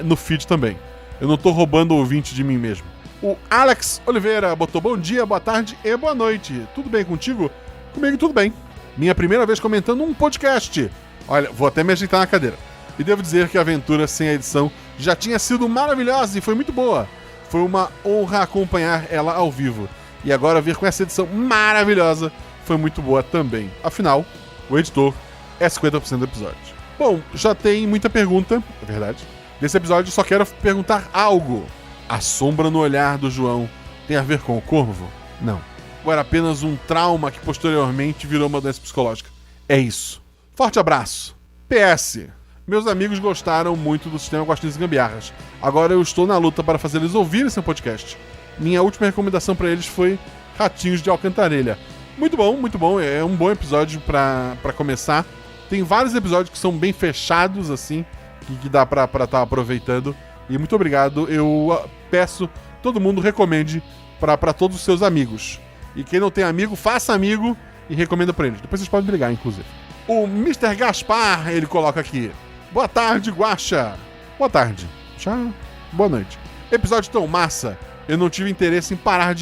no feed também. Eu não tô roubando o ouvinte de mim mesmo. O Alex Oliveira botou bom dia, boa tarde e boa noite. Tudo bem contigo? Comigo tudo bem. Minha primeira vez comentando um podcast. Olha, vou até me ajeitar na cadeira. E devo dizer que a aventura sem a edição já tinha sido maravilhosa e foi muito boa. Foi uma honra acompanhar ela ao vivo. E agora vir com essa edição maravilhosa foi muito boa também. Afinal, o editor é 50% do episódio. Bom, já tem muita pergunta, é verdade. Nesse episódio só quero perguntar algo. A sombra no olhar do João tem a ver com o corvo? Não. Ou era apenas um trauma que posteriormente virou uma doença psicológica? É isso. Forte abraço. PS. Meus amigos gostaram muito do sistema Guaxinins e Gambiarras. Agora eu estou na luta para fazer eles ouvirem seu podcast. Minha última recomendação para eles foi Ratinhos de Alcantarelha. Muito bom. É um bom episódio para começar. Tem vários episódios que são bem fechados, assim, que dá para estar aproveitando. E muito obrigado. Eu peço todo mundo recomende para todos os seus amigos. E quem não tem amigo, faça amigo e recomenda para eles. Depois vocês podem brigar, inclusive. O Mr. Gaspar, ele coloca aqui. Boa tarde, Guaxa. Boa tarde. Tchau. Boa noite. Episódio tão massa, eu não tive interesse em parar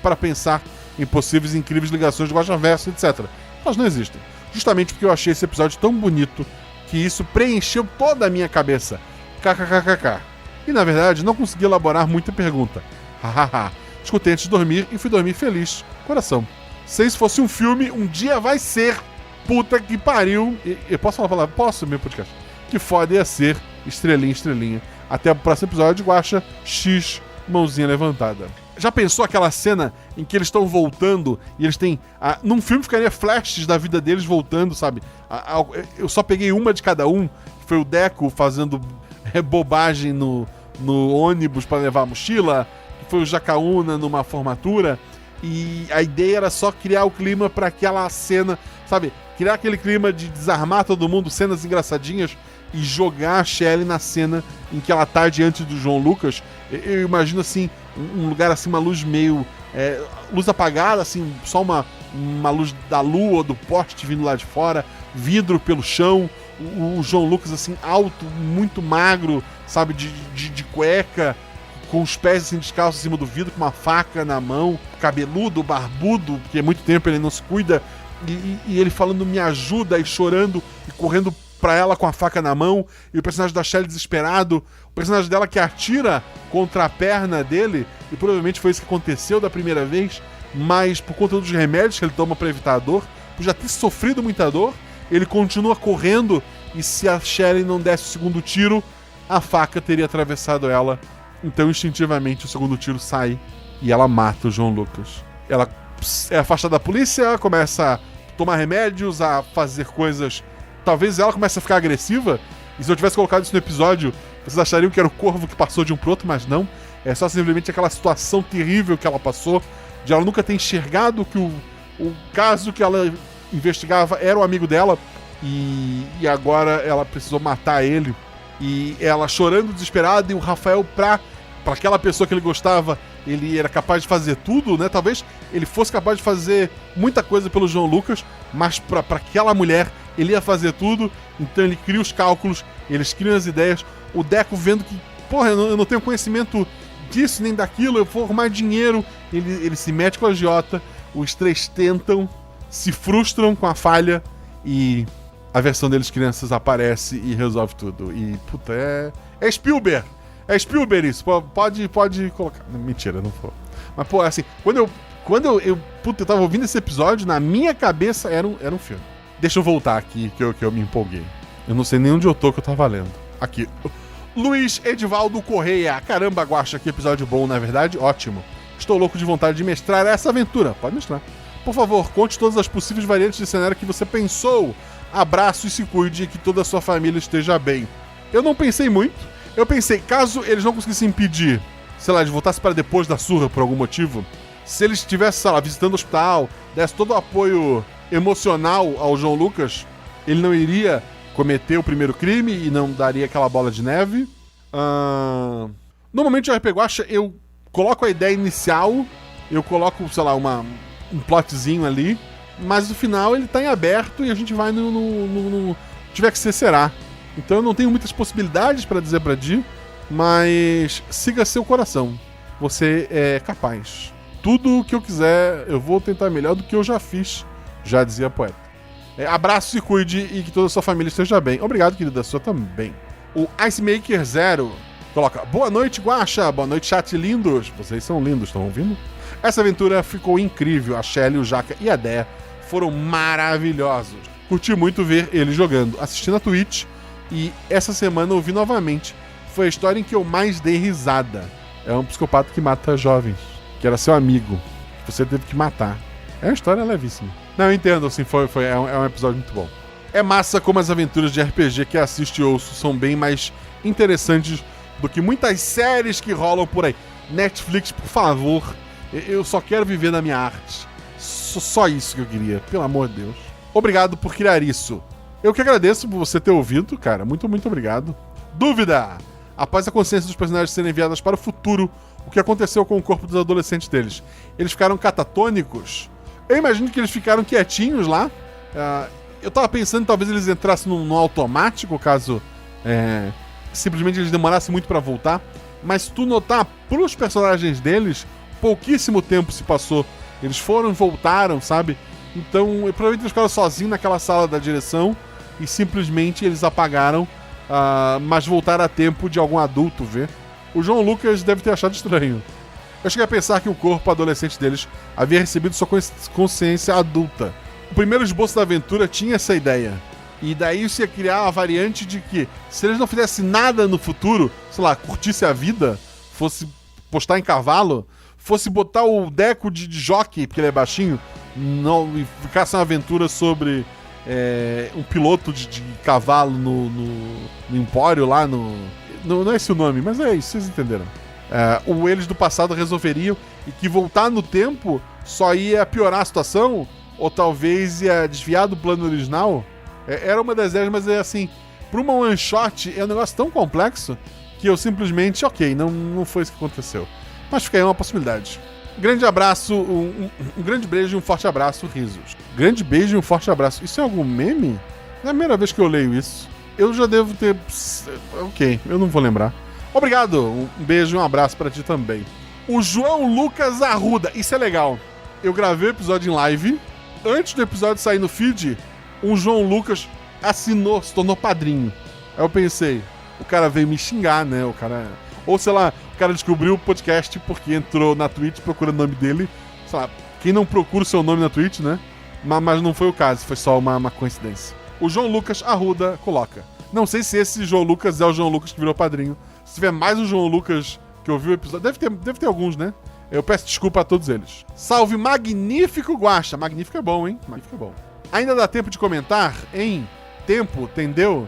para pensar em possíveis incríveis ligações de Guaxaverso, etc. Elas não existem. Justamente porque eu achei esse episódio tão bonito que isso preencheu toda a minha cabeça. KKKKK. E na verdade, não consegui elaborar muita pergunta. Hahaha. Escutei antes de dormir e fui dormir feliz. Coração. Se isso fosse um filme, um dia vai ser. Puta que pariu. Eu posso falar a palavra? Posso, meu podcast. Que foda ia ser. Estrelinha, estrelinha. Até o próximo episódio, Guaxa. X, mãozinha levantada. Já pensou aquela cena em que eles estão voltando e eles têm... num filme ficaria flashes da vida deles voltando, sabe? Eu só peguei uma de cada um. Que foi o Deco fazendo bobagem no ônibus para levar a mochila. Que foi o Jacaúna numa formatura. E a ideia era só criar o clima para aquela cena, sabe? Criar aquele clima de desarmar todo mundo, cenas engraçadinhas, e jogar a Shelley na cena em que ela tá diante do João Lucas. Eu imagino, assim, um lugar assim, uma luz meio... luz apagada, assim, só uma luz da lua ou do poste vindo lá de fora, vidro pelo chão, o João Lucas, assim, alto, muito magro, sabe? De cueca, com os pés assim descalços em cima do vidro, com uma faca na mão, cabeludo, barbudo, porque há muito tempo ele não se cuida, e ele falando me ajuda, e chorando, e correndo pra ela com a faca na mão, e o personagem da Shelley desesperado, o personagem dela que atira contra a perna dele, e provavelmente foi isso que aconteceu da primeira vez, mas por conta dos remédios que ele toma pra evitar a dor, por já ter sofrido muita dor, ele continua correndo, e se a Shelley não desse o segundo tiro, a faca teria atravessado ela. Então, instintivamente, o segundo tiro sai e ela mata o João Lucas. Ela é afastada da polícia, começa a tomar remédios, a fazer coisas... Talvez ela comece a ficar agressiva. E se eu tivesse colocado isso no episódio, vocês achariam que era o corvo que passou de um pro outro, mas não. É só simplesmente aquela situação terrível que ela passou, de ela nunca ter enxergado que o caso que ela investigava era o amigo dela, e agora ela precisou matar ele. E ela chorando, desesperada, e o Rafael, pra aquela pessoa que ele gostava, ele era capaz de fazer tudo, né? Talvez ele fosse capaz de fazer muita coisa pelo João Lucas, mas pra aquela mulher, ele ia fazer tudo. Então ele cria os cálculos, eles criam as ideias. O Deco vendo que, porra, eu não tenho conhecimento disso nem daquilo, eu vou arrumar dinheiro. Ele se mete com a agiota, os três tentam, se frustram com a falha, e a versão deles crianças aparece e resolve tudo. E, puta, é Spielberg! É Spielberg isso, pode colocar. Mentira, não foi. Mas, pô, assim, quando eu tava ouvindo esse episódio, na minha cabeça era um filme. Deixa eu voltar aqui, que eu me empolguei. Eu não sei nem onde eu tô que eu tava lendo. Aqui. Luiz Edivaldo Correia. Caramba, Guaxa, que episódio bom, na verdade, ótimo. Estou louco de vontade de mestrar essa aventura. Pode mestrar. Por favor, conte todas as possíveis variantes de cenário que você pensou. Abraço e se cuide e que toda a sua família esteja bem. Eu não pensei muito. Eu pensei, caso eles não conseguissem impedir, sei lá, de voltasse para depois da surra por algum motivo, se eles estivessem, sei lá, visitando o hospital, desse todo o apoio emocional ao João Lucas, ele não iria cometer o primeiro crime e não daria aquela bola de neve. Normalmente o RP Guaxa, eu coloco a ideia inicial, eu coloco, sei lá, um plotzinho ali, mas no final ele tá em aberto e a gente vai no tiver que ser, será. Então eu não tenho muitas possibilidades pra dizer pra Di, mas siga seu coração. Você é capaz. Tudo o que eu quiser, eu vou tentar melhor do que eu já fiz, já dizia a poeta. Abraço, se cuide e que toda a sua família esteja bem. Obrigado, querida, a sua também. O Icemaker Zero coloca: boa noite, Guaxa. Boa noite, chat lindos. Vocês são lindos, estão ouvindo? Essa aventura ficou incrível. A Shelly, o Jaca e a Dea foram maravilhosos. Curti muito ver eles jogando, assistindo a Twitch, e essa semana eu vi novamente. Foi a história em que eu mais dei risada. É um psicopata que mata jovens, que era seu amigo, que você teve que matar. É uma história levíssima. Não, eu entendo, assim, é um episódio muito bom. É massa como as aventuras de RPG que assisto e ouço são bem mais interessantes do que muitas séries que rolam por aí. Netflix, por favor, eu só quero viver na minha arte. Só isso que eu queria, pelo amor de Deus. Obrigado por criar isso. Eu que agradeço por você ter ouvido, cara. Muito, muito obrigado. Dúvida! Após a consciência dos personagens serem enviadas para o futuro, o que aconteceu com o corpo dos adolescentes deles? Eles ficaram catatônicos? Eu imagino que eles ficaram quietinhos lá. Eu tava pensando, talvez eles entrassem no automático, caso simplesmente eles demorassem muito pra voltar. Mas se tu notar, pros personagens deles, pouquíssimo tempo se passou. Eles foram e voltaram, sabe? Então, provavelmente eles ficaram sozinhos naquela sala da direção e simplesmente eles apagaram, mas voltaram a tempo de algum adulto ver. O João Lucas deve ter achado estranho. Eu cheguei a pensar que o corpo adolescente deles havia recebido sua consciência adulta. O primeiro esboço da aventura tinha essa ideia. E daí isso ia criar a variante de que, se eles não fizessem nada no futuro, sei lá, curtisse a vida, fosse postar em cavalo, fosse botar o Deco de jockey, porque ele é baixinho, e ficasse uma aventura sobre um piloto de cavalo no Empório lá não é esse o nome, mas é isso, vocês entenderam. O eles do passado resolveriam, e que voltar no tempo só ia piorar a situação, ou talvez ia desviar do plano original. Era uma das ideias, mas é assim, para uma one shot é um negócio tão complexo que eu simplesmente, ok, não foi isso que aconteceu. Mas fica aí uma possibilidade. Grande abraço, um grande beijo e um forte abraço, risos. Grande beijo e um forte abraço. Isso é algum meme? Não é a primeira vez que eu leio isso. Eu já devo ter... Ok, eu não vou lembrar. Obrigado, um beijo e um abraço pra ti também. O João Lucas Arruda, isso é legal. Eu gravei o episódio em live. Antes do episódio sair no feed, um João Lucas assinou, se tornou padrinho. Aí eu pensei, o cara veio me xingar, né? O cara... Ou, sei lá, o cara descobriu o podcast porque entrou na Twitch procurando o nome dele. Sei lá, quem não procura o seu nome na Twitch, né? Mas não foi o caso, foi só uma coincidência. O João Lucas Arruda coloca: não sei se esse João Lucas é o João Lucas que virou padrinho. Se tiver mais um João Lucas que ouviu o episódio... Deve ter alguns, né? Eu peço desculpa a todos eles. Salve Magnífico Guaxa. Magnífico é bom, hein? Magnífico é bom. Ainda dá tempo de comentar? Em tempo, entendeu?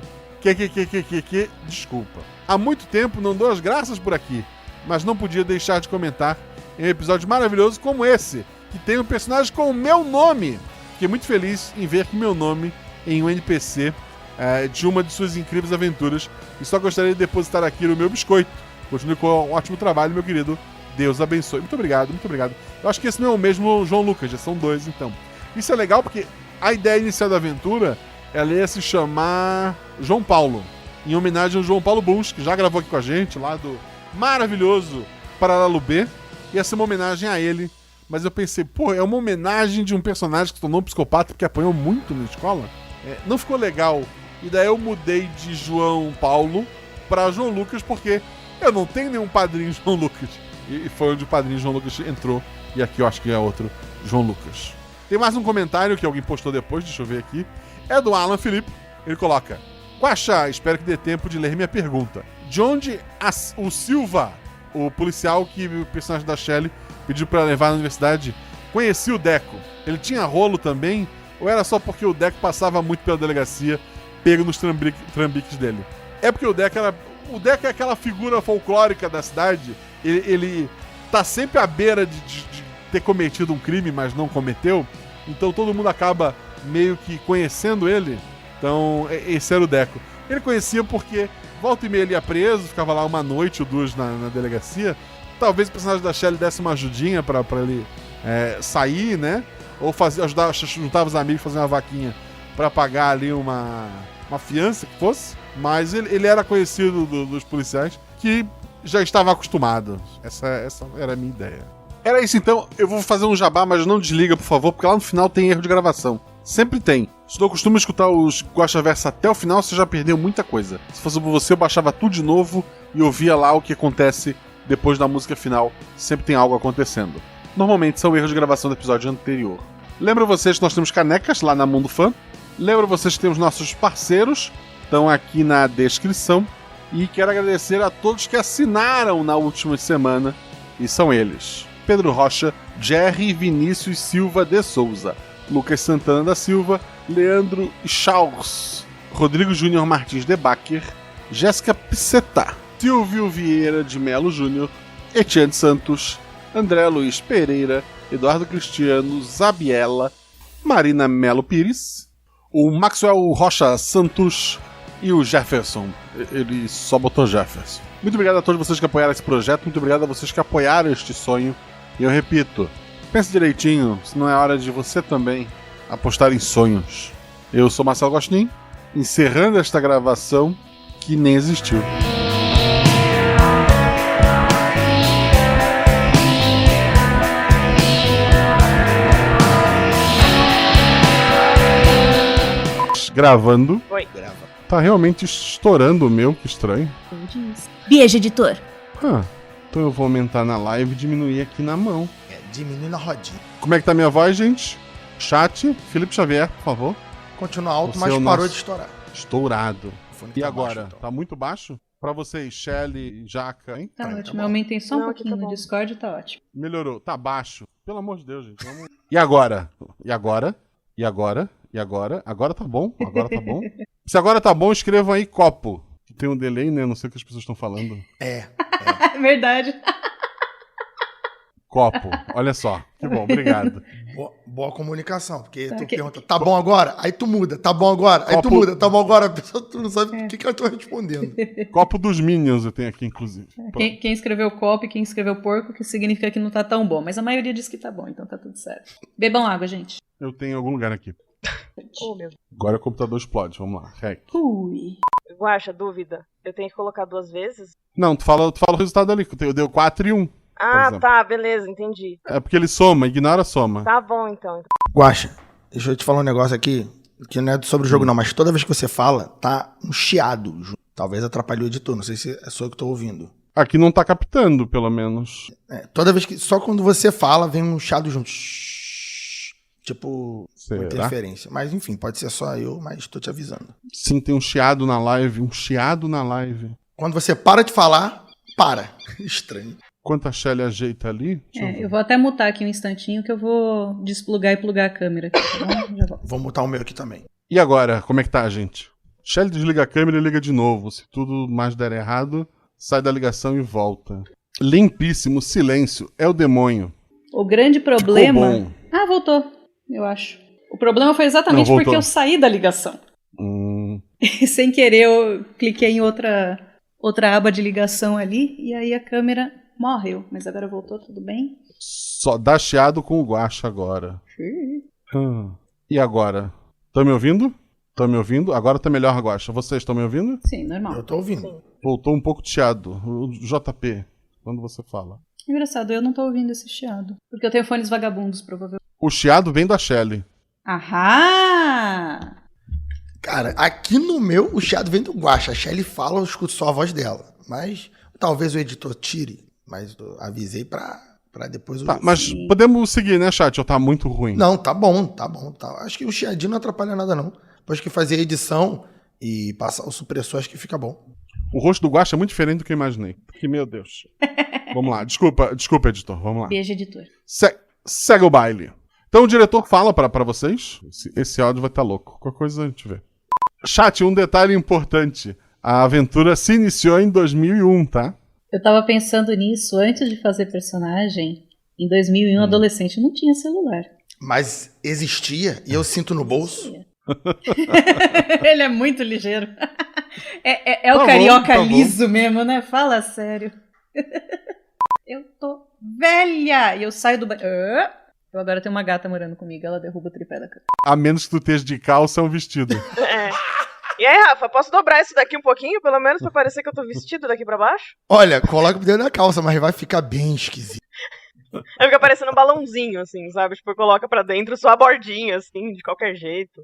Desculpa. Há muito tempo não dou as graças por aqui, mas não podia deixar de comentar em um episódio maravilhoso como esse, que tem um personagem com o meu nome. Fiquei muito feliz em ver que meu nome em um NPC de uma de suas incríveis aventuras, e só gostaria de depositar aqui no meu biscoito. Continue com um ótimo trabalho, meu querido. Deus abençoe. Muito obrigado, muito obrigado. Eu acho que esse não é o mesmo João Lucas, já são dois, então. Isso é legal porque a ideia inicial da aventura, ela ia se chamar João Paulo, em homenagem ao João Paulo Buns, que já gravou aqui com a gente, lá do maravilhoso Paralalu B. Ia ser uma homenagem a ele, mas eu pensei, pô, é uma homenagem de um personagem que se tornou um psicopata porque apanhou muito na escola. Não ficou legal. E daí eu mudei de João Paulo pra João Lucas, porque eu não tenho nenhum padrinho João Lucas. E foi onde o padrinho João Lucas entrou. E aqui eu acho que é outro João Lucas. Tem mais um comentário que alguém postou depois, deixa eu ver aqui. É do Alan Felipe. Ele coloca: Guaxa, espero que dê tempo de ler minha pergunta. de onde o Silva, o policial que o personagem da Shelley pediu pra levar na universidade, conhecia o Deco. Ele tinha rolo também? Ou era só porque o Deco passava muito pela delegacia, pego nos trambiques dele? É porque o Deco é aquela figura folclórica da cidade. Ele tá sempre à beira de ter cometido um crime, mas não cometeu. Então todo mundo acaba meio que conhecendo ele. Então esse era o Deco. Ele conhecia porque volta e meia ele ia preso, ficava lá uma noite ou duas na delegacia. Talvez o personagem da Shelley desse uma ajudinha pra ele sair, né? Ou juntava os amigos, fazer uma vaquinha pra pagar ali uma fiança que fosse. Mas ele era conhecido dos policiais, que já estava acostumado. Essa era a minha ideia. Era isso então, eu vou fazer um jabá, mas não desliga, por favor, porque lá no final tem erro de gravação. Sempre tem. Se não costuma escutar os Guaxaverso até o final, você já perdeu muita coisa. Se fosse por você, eu baixava tudo de novo e ouvia lá o que acontece depois da música final. Sempre tem algo acontecendo. Normalmente são erros de gravação do episódio anterior. Lembro vocês que nós temos canecas lá na Mundo Fã. Lembro vocês que temos nossos parceiros, estão aqui na descrição. E quero agradecer a todos que assinaram na última semana. E são eles: Pedro Rocha, Jerry Vinícius Silva de Souza, Lucas Santana da Silva, Leandro Chaus, Rodrigo Júnior Martins de Bacher, Jéssica Pisseta, Silvio Vieira de Melo Júnior, Etienne Santos, André Luiz Pereira, Eduardo Cristiano Zabiela, Marina Melo Pires, o Maxwell Rocha Santos e o Jefferson. Ele só botou Jefferson. Muito obrigado a todos vocês que apoiaram esse projeto, muito obrigado a vocês que apoiaram este sonho. E eu repito, pense direitinho, se não é hora de você também apostar em sonhos. Eu sou Marcelo Gostin, encerrando esta gravação que nem existiu. Gravando. Oi. Tá realmente estourando o meu, que estranho. Beijo, editor. Então eu vou aumentar na live e diminuir aqui na mão. Diminui na rodinha. Como é que tá minha voz, gente? Chat, Felipe Xavier, por favor. Continua alto, Você mas é o parou nosso- de estourar. Estourado. O fone E tá agora? baixo, então. Tá muito baixo? Pra vocês, Shelly, Jaca, hein? Tá Tá ótimo, bom. eu aumentei só um Não, aqui pouquinho tá no bom. Discord, tá ótimo. Melhorou. Tá baixo. Pelo amor de Deus, gente. Vamos... E agora? E agora? E agora? E agora? Agora tá bom? Agora tá bom? Se agora tá bom, escrevam aí copo. Tem um delay, né? Não sei o que as pessoas estão falando. É. É verdade. Copo. Olha só. Que bom, obrigado. Boa comunicação, porque Tá, tu que- pergunta, tá bom agora? Aí tu muda, tá bom agora? Aí tu Copo- muda, tá bom agora? A pessoa tu não sabe o que eu tô respondendo. Copo dos Minions eu tenho aqui, inclusive. Quem escreveu copo e quem escreveu porco, que significa que não tá tão bom. Mas a maioria diz que tá bom, então tá tudo certo. Bebam água, gente. Eu tenho em algum lugar aqui. Oh, meu. Agora o computador explode. Vamos lá. Rec. Ui. Guaxa, dúvida. Eu tenho que colocar 2 vezes? Não, tu fala o resultado ali. Deu 4 e 1. Ah, exemplo. tá, beleza, entendi. É porque ele soma, ignora a soma. Tá bom, então. Guaxa, deixa eu te falar um negócio aqui, que não é sobre o jogo não, mas toda vez que você fala, tá um chiado. Talvez atrapalhe o editor, não sei se é só eu que tô ouvindo. Aqui não tá captando, pelo menos. Toda vez que, só quando você fala, vem um chiado junto. Tipo, Será? uma interferência. Mas enfim, pode ser só eu, mas tô te avisando. Sim, tem um chiado na live. Um chiado na live. Quando você para de falar, para. Estranho. Enquanto a Shelly ajeita ali... deixa eu ver. Eu vou até mutar aqui um instantinho que eu vou desplugar e plugar a câmera aqui, tá bom? Já volto. Vou mutar o meu aqui também. E agora, como é que tá, gente? Shelly desliga a câmera e liga de novo. Se tudo mais der errado, sai da ligação e volta. Limpíssimo, silêncio. É o demônio. O grande problema... Ficou bom. Ah, voltou, eu acho. O problema foi exatamente Não, voltou. porque eu saí da ligação. E sem querer eu cliquei em outra aba de ligação ali e aí a câmera morreu. Mas agora voltou, tudo bem? Só dá chiado com o Guaxa agora. E agora? Estão me ouvindo? Estão me ouvindo? Agora tá melhor, Guaxa. Vocês estão me ouvindo? Sim, normal. Eu tô ouvindo. Voltou um pouco de chiado. O JP, quando você fala. Engraçado, eu não tô ouvindo esse chiado. Porque eu tenho fones vagabundos, provavelmente. O chiado vem da Shelly. Ahá! Cara, aqui no meu, o chiado vem do Guaxa. A Shelly fala, eu escuto só a voz dela. Mas talvez o editor tire. Mas eu avisei pra depois... Tá, mas podemos seguir, né, chat? Ou tá muito ruim? Não, tá bom, tá bom. Tá. Acho que o chiadinho não atrapalha nada, não. Depois que fazer a edição e passar o supressor, acho que fica bom. O rosto do Guaxa é muito diferente do que eu imaginei. Que, meu Deus. Vamos lá. Desculpa, editor. Vamos lá. Beijo, editor. Segue o baile. Então o diretor fala pra vocês. Esse áudio vai estar louco. Qualquer coisa a gente vê. Chat, um detalhe importante. A aventura se iniciou em 2001, tá? Eu tava pensando nisso antes de fazer personagem. Em 2001, adolescente não tinha celular. Mas existia e eu sinto no bolso. Ele é muito ligeiro. É o Tá bom, carioca tá bom. liso mesmo, né? Fala sério. Eu tô velha! E eu saio do... Eu agora tenho uma gata morando comigo. Ela derruba o tripé da cama. A menos que tu esteja de calça ou um vestido. É. E aí, Rafa, posso dobrar isso daqui um pouquinho, pelo menos, pra parecer que eu tô vestido daqui pra baixo? Olha, coloca dentro da calça, mas vai ficar bem esquisito. Aí fica parecendo um balãozinho, assim, sabe? Tipo, coloca pra dentro só a bordinha, assim, de qualquer jeito.